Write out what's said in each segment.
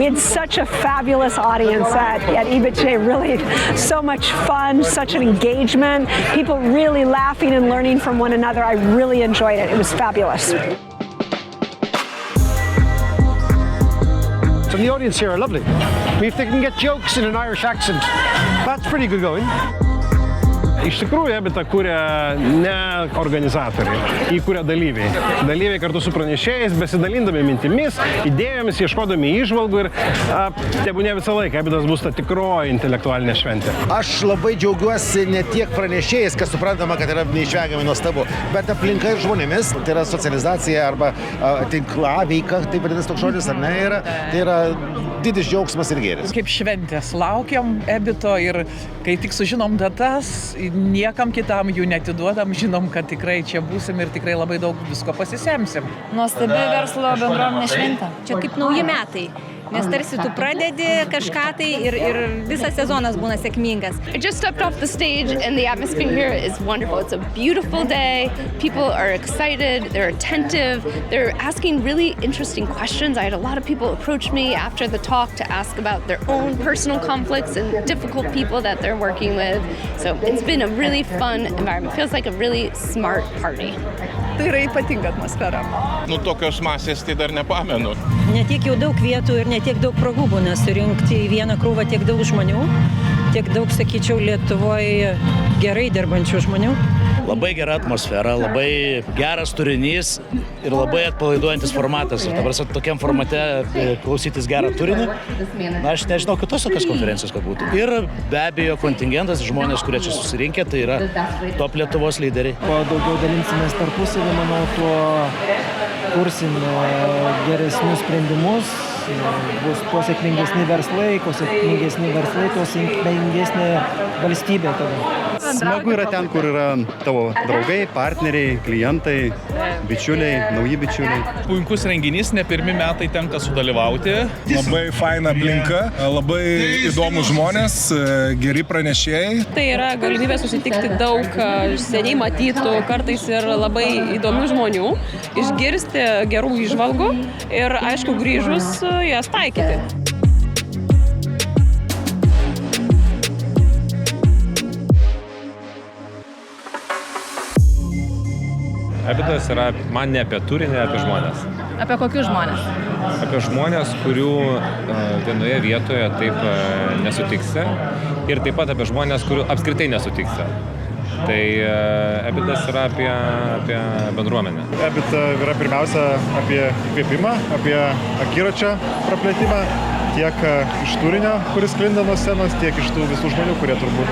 We had such a fabulous audience at IBC, really so much fun, such an engagement, people really laughing and learning from one another. I really enjoyed it. It was fabulous. And the audience here are lovely. I mean, if they can get jokes in an Irish accent, that's pretty good going. Iš tikrųjų, Ebitą kūrė ne organizatoriai, įkūrė dalyviai. Dalyviai kartu su pranešėjais, besidalindami mintimis, idėjomis, ieškodami įžvalgų ir tebūnie visą laiką Ebitas bus ta tikroji intelektualinė šventė. Aš labai džiaugiuosi ne tiek pranešėjais, kas suprantama, kad yra neišvengiamai nuostabu, bet aplinka ir žmonėmis, tai yra socializacija arba tinklaveika, taip vadinasi toks žodis, ar ne, tai yra didis džiaugsmas ir gėris. Kaip šventės laukiam Ebito ir kai tik sužinom datas, niekam kitam jų netiduodam, žinom, kad tikrai čia būsim ir tikrai labai daug visko pasisemsim. Nuostabi verslo bendruomenės šventė. Čia kaip nauji metai. Nes tarsi tu pradedi kažką tai ir visas sezonas būna sėkmingas. I just stepped off the stage and the atmosphere here is wonderful. It's a beautiful day. People are excited, they're attentive, they're asking really interesting questions. I had a lot of people approach me after the talk to ask about their own personal conflicts and difficult people that they're working with. So it's been a really fun environment. Feels like a really smart party. Tai yra ypatinga atmosfera. Tokios masės tai dar nepamenu. Ne tiek jau daug vietų ir ne tiek daug progų būna surinkti į vieną krūvą tiek daug žmonių, tiek daug, sakyčiau, Lietuvoje gerai dirbančių žmonių. Labai gera atmosfera, labai geras turinys ir labai atpalaiduojantis formatas. Ir dabar tokiam formate klausytis gerą turinį. Na, aš nežinau kitos tokios konferencijos, kad būtų. Ir be abejo kontingentas, žmonės, kurie čia susirinkę, tai yra top Lietuvos lyderiai. Kuo daugiau dalinsimės tarpusavį, manau, tuo kursim geresnius sprendimus. Bus kuo sėkmingesni verslai, tuo sėkmingesnė valstybė tada. Smagu yra ten, kur yra tavo draugai, partneriai, klientai, bičiuliai, nauji bičiuliai. Puikus renginys, ne pirmi metai tenka sudalyvauti. Labai faina aplinka, labai įdomus žmonės, geri pranešėjai. Tai yra galimybė susitikti daug seniai matytų, kartais ir labai įdomių žmonių, išgirsti gerų įžvalgų ir, aišku, grįžus jas taikyti. Ebitas yra man ne apie turinį, apie žmonės. Apie kokius žmonės? Apie žmonės, kurių vienoje vietoje taip nesutiksi ir taip pat apie žmonės, kurių apskritai nesutiksi. Tai Ebitas yra apie bendruomenę. Ebita yra pirmiausia apie įkvėpimą, apie akiračio praplėtimą, tiek iš turinio, kuris sklinda nuo scenos, tiek iš tų visų žmonių, kurie turbūt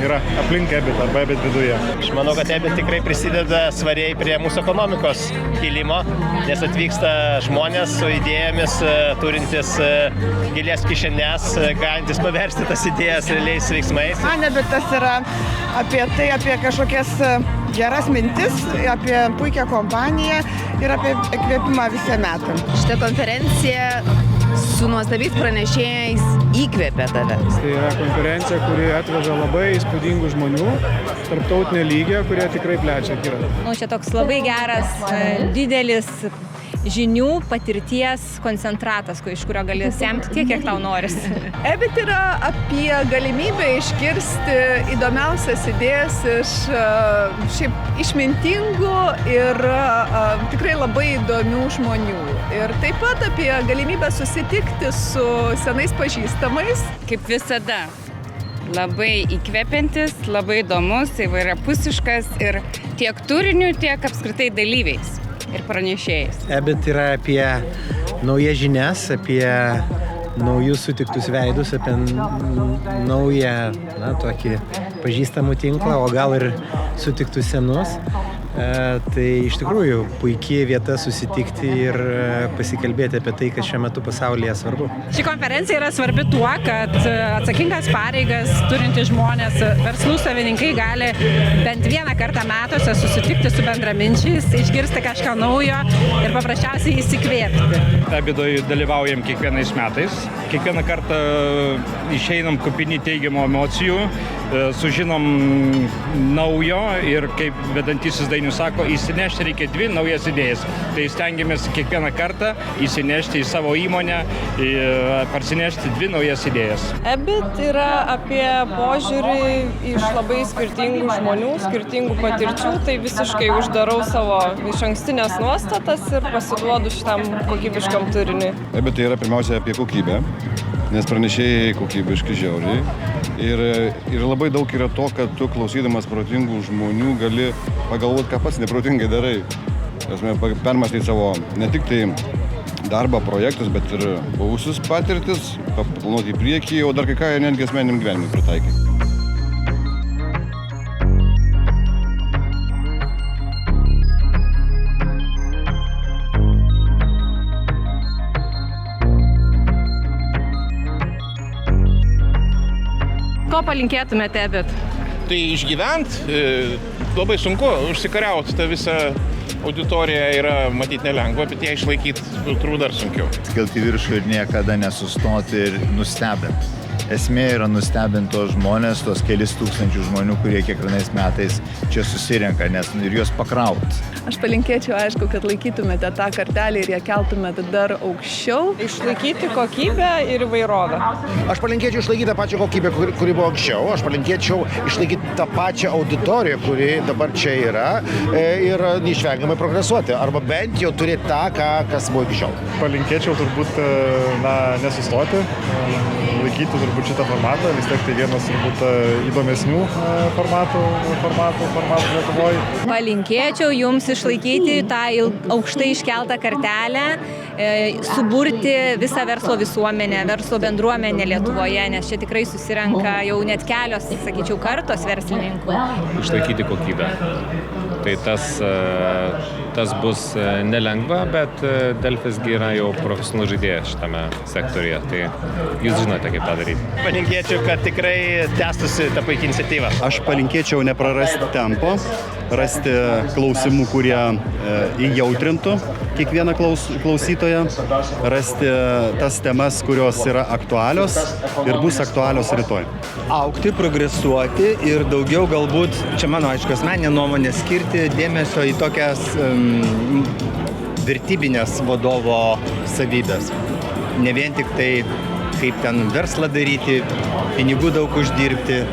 yra aplink Ebit arba Ebit viduje. Aš manau, kad Ebit tikrai prisideda svariai prie mūsų ekonomikos kilimo, nes atvyksta žmonės su idėjomis, turintis gilės kišenes, galintis paversti tas idėjas realiais veiksmais. Man Ebitas yra apie tai, apie kažkokias geras mintis, apie puikią kompaniją ir apie įkvėpimą visiems metams. Šitą konferenciją su nuostabiais pranešėjais įkvėpė tave. Tai yra konferencija, kuri atveža labai įspūdingų žmonių, tarptautinio lygio, kurie tikrai plečia akiratį. Čia toks labai geras, didelis žinių, patirties koncentratas, iš kurio gali semti tiek, kiek tau noris. Ebit yra apie galimybę išgirsti įdomiausias idėjas iš šiaip išmintingų ir tikrai labai įdomių žmonių. Ir taip pat apie galimybę susitikti su senais pažįstamais. Kaip visada, labai įkvepiantis, labai įdomus, įvairiapusiškas ir tiek turiniu, tiek apskritai dalyviais ir pranešėjais. Ebit yra apie naujas žinias, apie naujus sutiktus veidus, apie naują, tokį pažįstamų tinklą, o gal ir sutiktus senus. Tai iš tikrųjų puikiai vieta susitikti ir pasikalbėti apie tai, kas šiuo metu pasaulyje svarbu. Ši konferencija yra svarbi tuo, kad atsakingas pareigas turintys žmonės, verslų savininkai gali bent vieną kartą metuose susitikti su bendraminčiais, išgirsti kažką naujo ir paprasčiausiai įsikvėpti. Ebidoje dalyvaujam kiekvienais metais. Kiekvieną kartą išeinam kupini teigiamų emocijų, sužinom naujo ir kaip vedantysis dainius sako, įsinešti reikia 2 naujas idėjas. Tai stengiamės kiekvieną kartą įsinešti į savo įmonę, parsinešti 2 naujas idėjas. EBIT yra apie požiūrį iš labai skirtingų žmonių, skirtingų patirčių, tai visiškai uždarau savo išankstinės nuostatas ir pasiduodu šitam kokybiškam turiniui. EBIT tai yra pirmiausia apie kokybę, nes pranešėjai kokybiški žiauriai. Ir labai daug yra to, kad tu klausydamas protingų žmonių gali pagalvoti, ką pats neprotingai darai. Permąstyti savo ne tik tai darbą, projektus, bet ir buvusius patirtis, paplanuoti į priekį, o dar kai ką netgi asmeniniam gyvenimui pritaikyti. Ko palinkėtumėte EBIT? Tai išgyvent labai sunku, užsikariauti tą visą auditoriją yra matyti nelengva, bet ją išlaikyti turbūt dar sunkiau. Kilti viršų ir niekada nesustoti ir nustebinti. Esmė yra nustebinti tos žmonės, tos kelis tūkstančių žmonių, kurie kiekvienais metais čia susirenka, ir juos pakrauti. Aš palinkėčiau, aišku, kad laikytumėte tą kartelę ir ją keltumėte dar aukščiau. Išlaikyti kokybę ir įvairovę. Aš palinkėčiau išlaikyti tą pačią kokybę, kuri buvo anksčiau. Aš palinkėčiau išlaikyti tą pačią auditoriją, kuri dabar čia yra, ir neišvengiamai progresuoti. Arba bent jau turėti tą, kas buvo iki šiol. Palinkėčiau turbūt nesustoti, laikyti turbūt šitą formatą, vis tiek tai vienas turbūt įdomesnių formatų Lietuvoje. Palinkėčiau jums išlaikyti tą aukštai iškeltą kartelę, suburti visą verslo visuomenę, verslo bendruomenę Lietuvoje, nes čia tikrai susirenka jau net kelios, sakyčiau, kartos verslininkų. Išlaikyti kokybę. Tai tas bus nelengva, bet Delfisgi yra jau profesionalus žaidėjas šitame sektoriuje, tai jūs žinote, kaip tą daryti. Palinkėčiau, kad tikrai tęstųsi ta puikia iniciatyva. Aš palinkėčiau neprarasti tempo, rasti klausimų, kurie įjautrintų kiekvieną klausytoją, rasti tas temas, kurios yra aktualios ir bus aktualios rytoj. Augti, progresuoti ir daugiau galbūt, čia mano aišku asmeninė nuomonė, skirti dėmesio į tokias vertybinės vadovo savybės. Ne vien tik tai, kaip ten verslą daryti, pinigų daug uždirbti,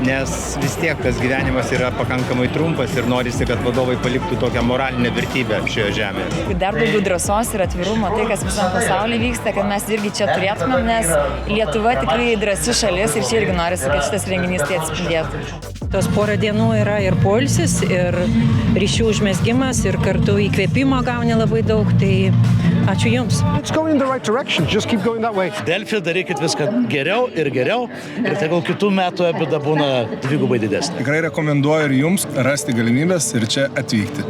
nes vis tiek tas gyvenimas yra pakankamai trumpas ir norisi, kad vadovai paliktų tokią moralinę vertybę šioje žemėje. Dar daugiau drąsos ir atvirumo, tai kas visam pasaulyje vyksta, kad mes irgi čia turėtumėm, nes Lietuva tikrai drąsi šalis ir čia irgi norisi, kad šitas renginys tai atspindėtų. Tos porą dienų yra ir poilsis, ir ryšių užmezgimas, ir kartu įkvėpimo gauni labai daug, tai ačiū Jums. Delfi darykit viską geriau ir tegul kitų metų EBITDA būna dvigubai didesnė. Tikrai rekomenduoju ir Jums rasti galimybės ir čia atvykti.